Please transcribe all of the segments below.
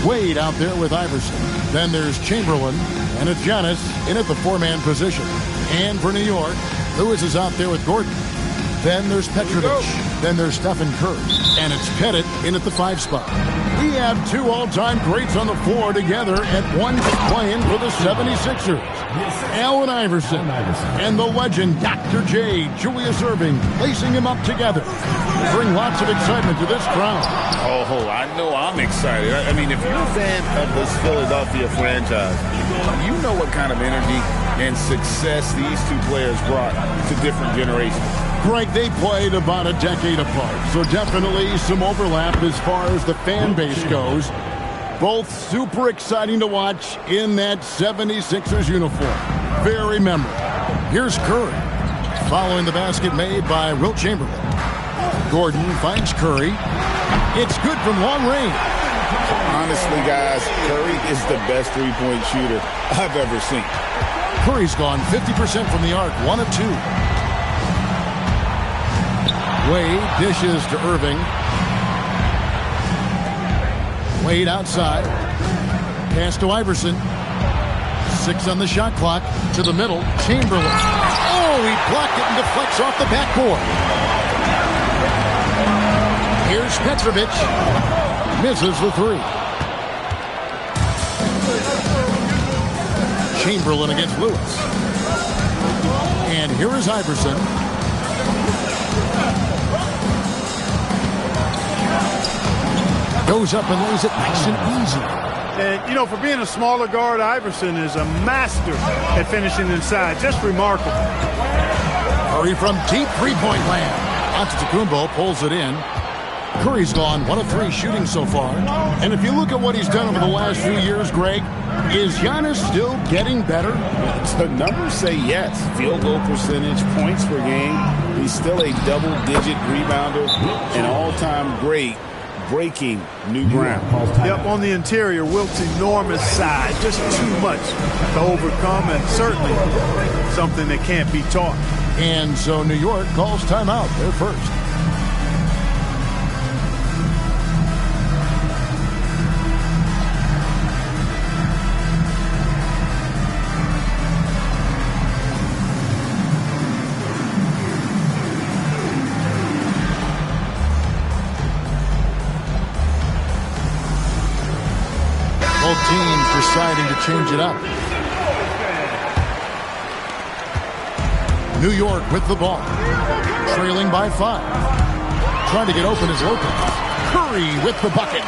Wade out there with Iverson. Then there's Chamberlain, and it's Giannis in at the four-man position. And for New York, Lewis is out there with Gordon. Then there's Petrovic. Then there's Stephen Curry. And it's Pettit in at the 5 spot. We have 2 all-time greats on the floor together at once playing for the 76ers. Allen Iverson and the legend Dr. J, Julius Erving, lacing him up together. Bring lots of excitement to this crowd. Oh, I know I'm excited. I mean, if you're a fan of this Philadelphia franchise, you know what kind of energy and success these 2 players brought to different generations. Greg, they played about a decade apart, so definitely some overlap as far as the fan base goes. Both super exciting to watch in that 76ers uniform. Very memorable. Here's Curry, following the basket made by Wilt Chamberlain. Gordon finds Curry. It's good from long range. Honestly, guys, Curry is the best three-point shooter I've ever seen. Curry's gone 50% from the arc, 1 of 2. Wade dishes to Erving. Wade outside. Pass to Iverson. 6 on the shot clock. To the middle. Chamberlain. Oh, he blocked it and deflects off the backboard. Here's Petrovic. Misses the 3. Chamberlain against Lewis. And here is Iverson. Goes up and lays it nice and easy. And, you know, for being a smaller guard, Iverson is a master at finishing inside. Just remarkable. Curry from deep three-point land. Antetokounmpo pulls it in. Curry's gone 1 of 3 shooting so far. And if you look at what he's done over the last few years, Greg, is Giannis still getting better? The numbers say yes. Field goal percentage, points per game. He's still a double-digit rebounder, an all-time great, breaking new ground. Yep, on the interior, Wilt's enormous size, just too much to overcome, and certainly something that can't be taught. And so New York calls timeout. They're first. Both teams deciding to change it up. New York with the ball. Trailing by 5. Trying to get open is Lopez. Curry with the bucket.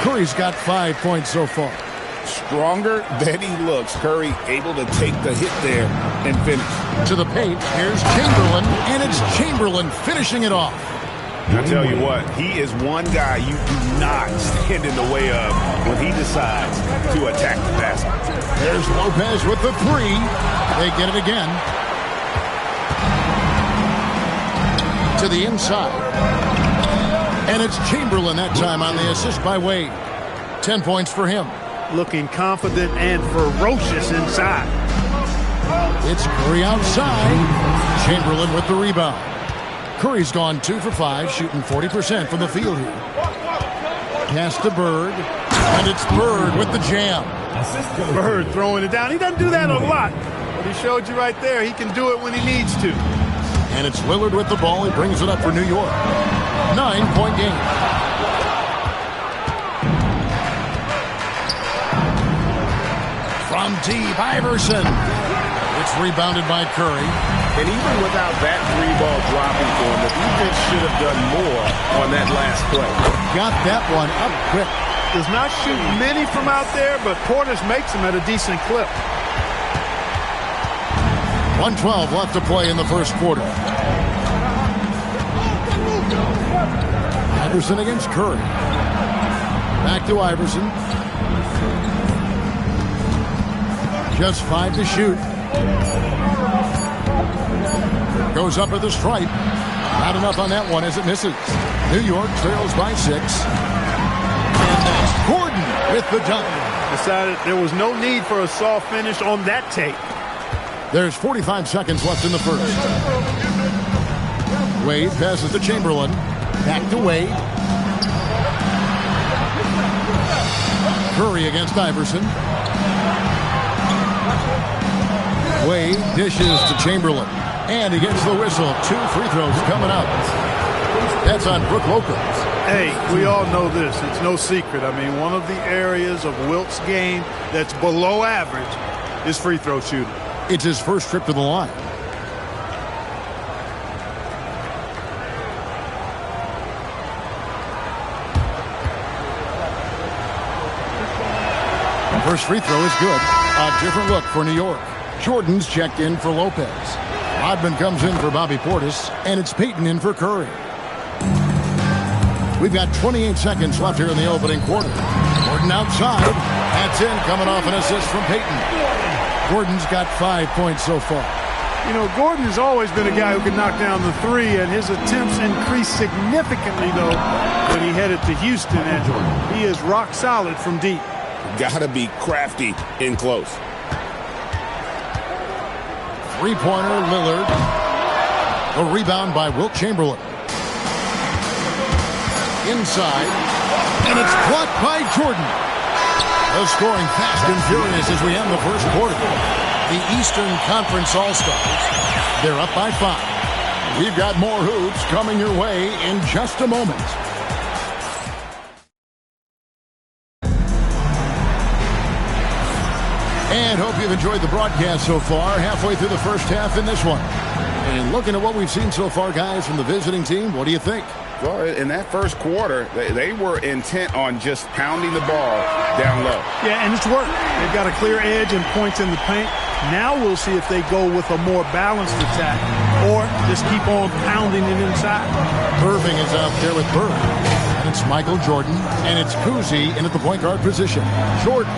Curry's got 5 points so far. Stronger than he looks. Curry able to take the hit there and finish. To the paint, here's Chamberlain, and it's Chamberlain finishing it off. I tell you what, he is one guy you do not stand in the way of when he decides to attack the basket. There's Lopez with the 3. They get it again. To the inside. And it's Chamberlain that time on the assist by Wade. 10 points for him. Looking confident and ferocious inside. It's Curry outside. Chamberlain with the rebound. Curry's gone 2 for 5, shooting 40% from the field here. Pass to Bird, and it's Bird with the jam. Bird throwing it down. He doesn't do that a lot, but he showed you right there he can do it when he needs to. And it's Lillard with the ball. He brings it up for New York. 9-point game. From deep, Iverson. It's rebounded by Curry. And even without that 3-ball dropping for him, the defense should have done more on that last play. Got that one up quick. Does not shoot many from out there, but Portis makes them at a decent clip. 1:12 left to play in the first quarter. Iverson against Curry. Back to Iverson. Just 5 to shoot. Goes up at the stripe. Not enough on that one as it misses. New York trails by 6. And that's Gordon with the dunk. Decided there was no need for a soft finish on that tape. There's 45 seconds left in the first. Wade passes to Chamberlain. Back to Wade. Curry against Iverson. Wade dishes to Chamberlain. And he gets the whistle. 2 free throws coming up. That's on Brook Lopez. Hey, we all know this. It's no secret. I mean, one of the areas of Wilt's game that's below average is free throw shooting. It's his first trip to the line. First free throw is good. A different look for New York. Jordan's checked in for Lopez. Rodman comes in for Bobby Portis, and it's Payton in for Curry. We've got 28 seconds left here in the opening quarter. Gordon outside. That's in, coming off an assist from Payton. Gordon's got 5 points so far. You know, Gordon has always been a guy who can knock down the three, and his attempts increased significantly, though, when he headed to Houston, and he is rock solid from deep. Gotta be crafty in close. Three-pointer, Lillard. A rebound by Wilt Chamberlain. Inside, and it's blocked by Jordan. The scoring fast and furious as we end the first quarter. The Eastern Conference All-Stars, they're up by 5. We've got more hoops coming your way in just a moment. And hope you've enjoyed the broadcast so far, halfway through the first half in this one. And looking at what we've seen so far, guys, from the visiting team, what do you think? Well, in that first quarter, they were intent on just pounding the ball down low. Yeah, and it's worked. They've got a clear edge and points in the paint. Now we'll see if they go with a more balanced attack or just keep on pounding it inside. Irving is out there with Bird. And it's Michael Jordan, and it's Cousy in at the point guard position. Jordan.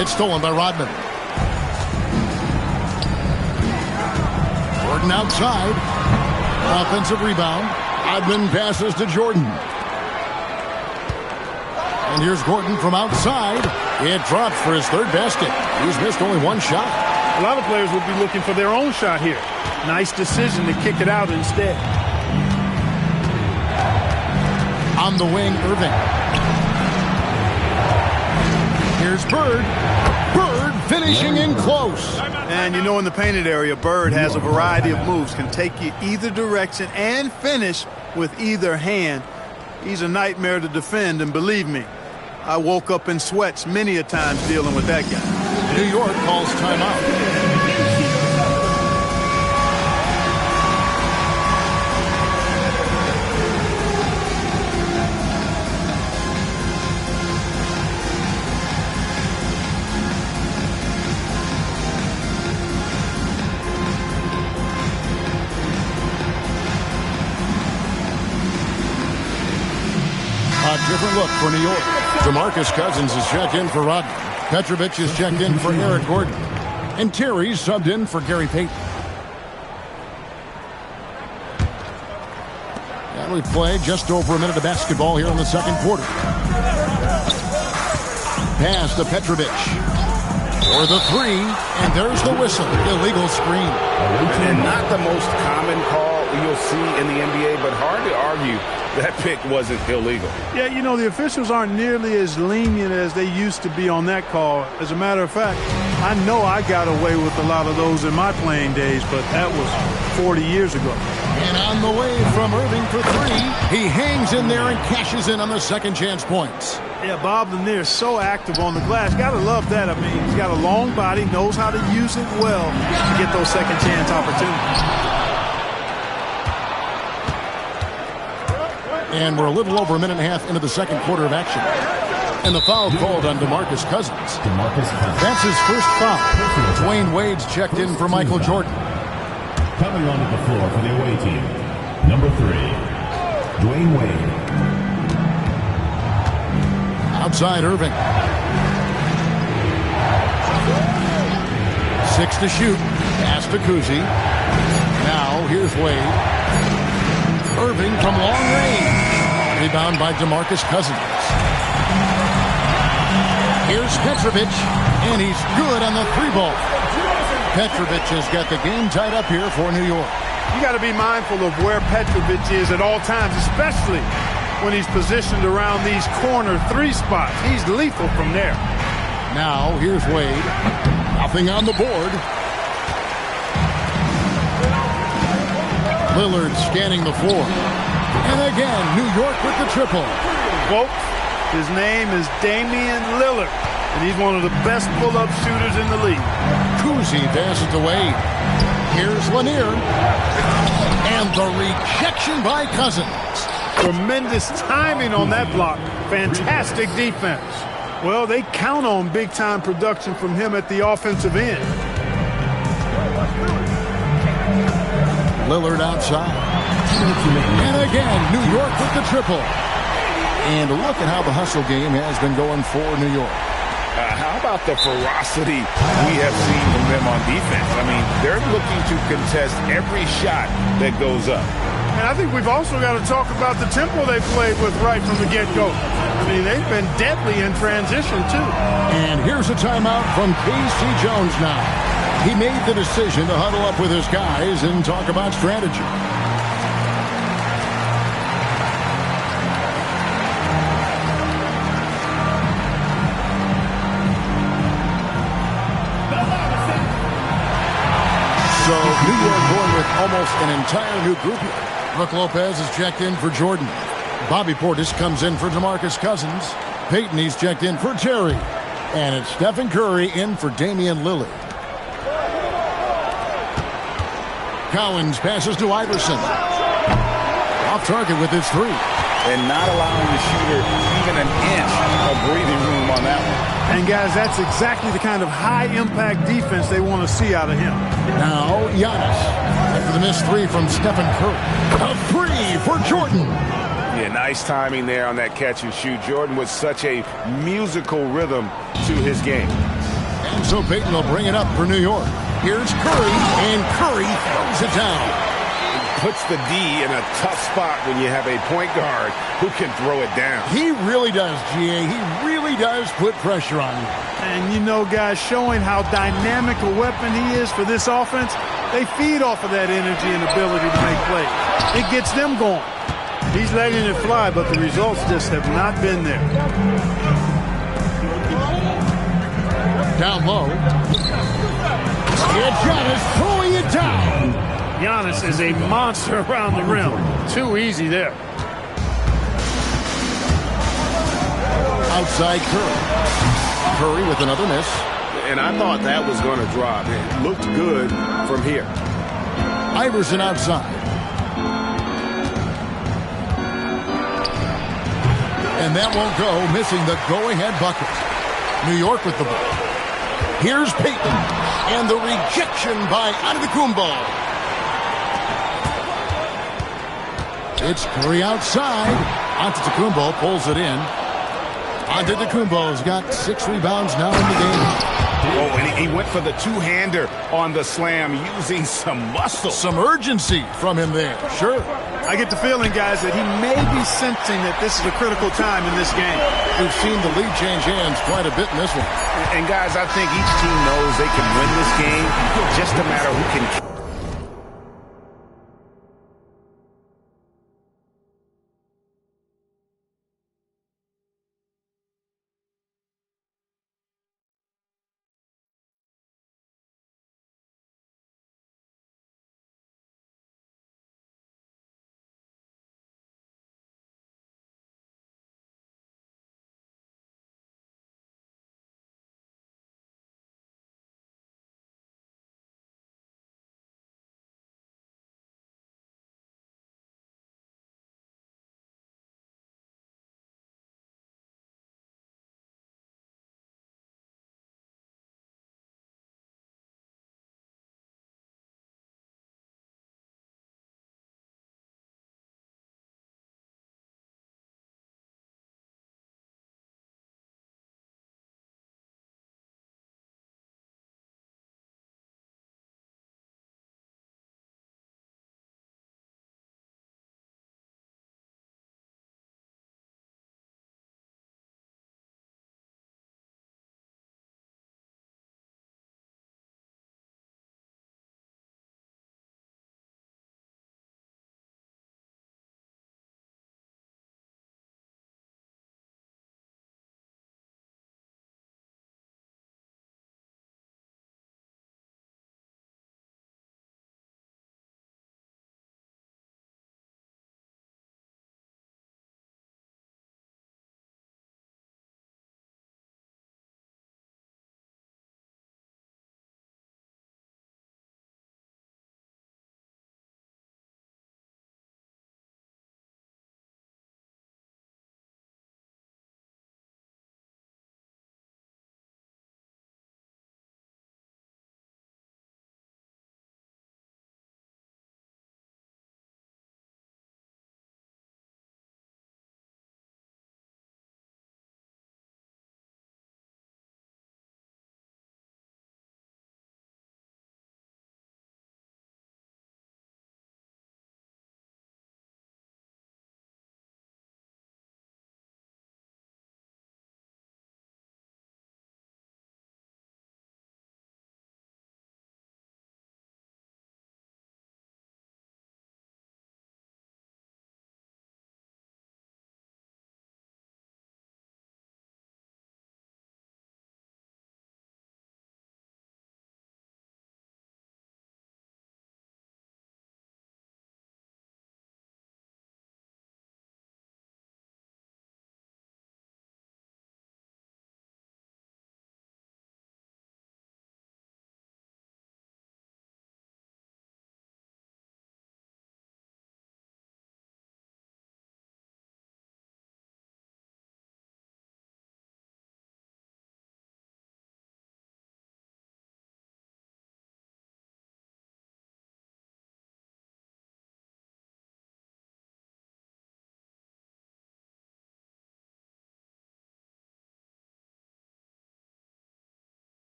It's stolen by Rodman. Jordan outside. Offensive rebound. Rodman passes to Jordan. And here's Gordon from outside. It drops for his third basket. He's missed only one shot. A lot of players would be looking for their own shot here. Nice decision to kick it out instead. On the wing, Irving. Here's Bird. Bird finishing in close. And you know, in the painted area, Bird has a variety of moves. Can take you either direction and finish with either hand. He's a nightmare to defend, and believe me, I woke up in sweats many a times dealing with that guy. New York calls timeout. A different look for New York. DeMarcus Cousins is checked in for Rodman. Petrovic is checked in for Eric Gordon. And Terry's subbed in for Gary Payton. And we play just over a minute of basketball here in the second quarter. Pass to Petrovic. For the three, and there's the whistle. Illegal screen. And not the most common call you'll see in the NBA, but hard to argue that pick wasn't illegal. Yeah, you know, the officials aren't nearly as lenient as they used to be on that call. As a matter of fact, I know I got away with a lot of those in my playing days, but that was 40 years ago. And on the way from Irving for three, he hangs in there and cashes in on the second chance points. Yeah, Bob Lanier is so active on the glass. Got to love that. I mean, he's got a long body, knows how to use it well to get those second chance opportunities. And we're a little over a minute and a half into the second quarter of action. And the foul called on DeMarcus Cousins. That's his first foul. Dwayne Wade's checked in for Michael Jordan. Coming onto the floor for the away team, number 3, Dwayne Wade. Outside Irving. 6 to shoot. Pass to Cousy. Now here's Wade. Irving from long range. Rebound by DeMarcus Cousins. Here's Petrovic, and he's good on the three ball. Petrovic has got the game tied up here for New York. You got to be mindful of where Petrovic is at all times, especially when he's positioned around these corner 3 spots. He's lethal from there. Now, here's Wade. Nothing on the board. Lillard scanning the floor. And again, New York with the triple. Folks, his name is Damian Lillard, and he's one of the best pull-up shooters in the league. Cousy passes to Wade. Here's Lanier. And the rejection by Cousins. Tremendous timing on that block. Fantastic defense. Well, they count on big-time production from him at the offensive end. Lillard outside. And again, New York with the triple. And look at how the hustle game has been going for New York. How about the ferocity we have seen from them on defense? I mean, they're looking to contest every shot that goes up. And I think we've also got to talk about the tempo they played with right from the get-go. I mean, they've been deadly in transition, too. And here's a timeout from K.C. Jones now. He made the decision to huddle up with his guys and talk about strategy. So New York going with almost an entire new group here. Brook Lopez is checked in for Jordan. Bobby Portis comes in for DeMarcus Cousins. Peyton, he's checked in for Terry. And it's Stephen Curry in for Damian Lillard. Collins passes to Iverson. Off target with his 3. And not allowing the shooter even an inch of breathing room on that one. And, guys, that's exactly the kind of high-impact defense they want to see out of him. Now, Giannis. After the missed 3 from Stephen Curry. A 3 for Jordan. Yeah, nice timing there on that catch and shoot. Jordan with such a musical rhythm to his game. And so Peyton will bring it up for New York. Here's Curry, and Curry throws it down. Puts the D in a tough spot when you have a point guard who can throw it down. He really does, G.A. He really does put pressure on you. And, you know, guys, showing how dynamic a weapon he is for this offense, they feed off of that energy and ability to make plays. It gets them going. He's letting it fly, but the results just have not been there. Down low. And Giannis throwing it down. Giannis is a monster around the rim. Too easy there. Outside Curry. Curry with another miss. And I thought that was going to drop. It looked good from here. Iverson outside. And that won't go, missing the go-ahead bucket. New York with the ball. Here's Peyton. And the rejection by Antetokounmpo. It's Curry outside. Antetokounmpo pulls it in. Antetokounmpo's got 6 rebounds now in the game. Oh, and he went for the two-hander on the slam, using some muscle. Some urgency from him there, sure. I get the feeling, guys, that he may be sensing that this is a critical time in this game. We've seen the lead change hands quite a bit in this one. And guys, I think each team knows they can win this game. Just a matter who can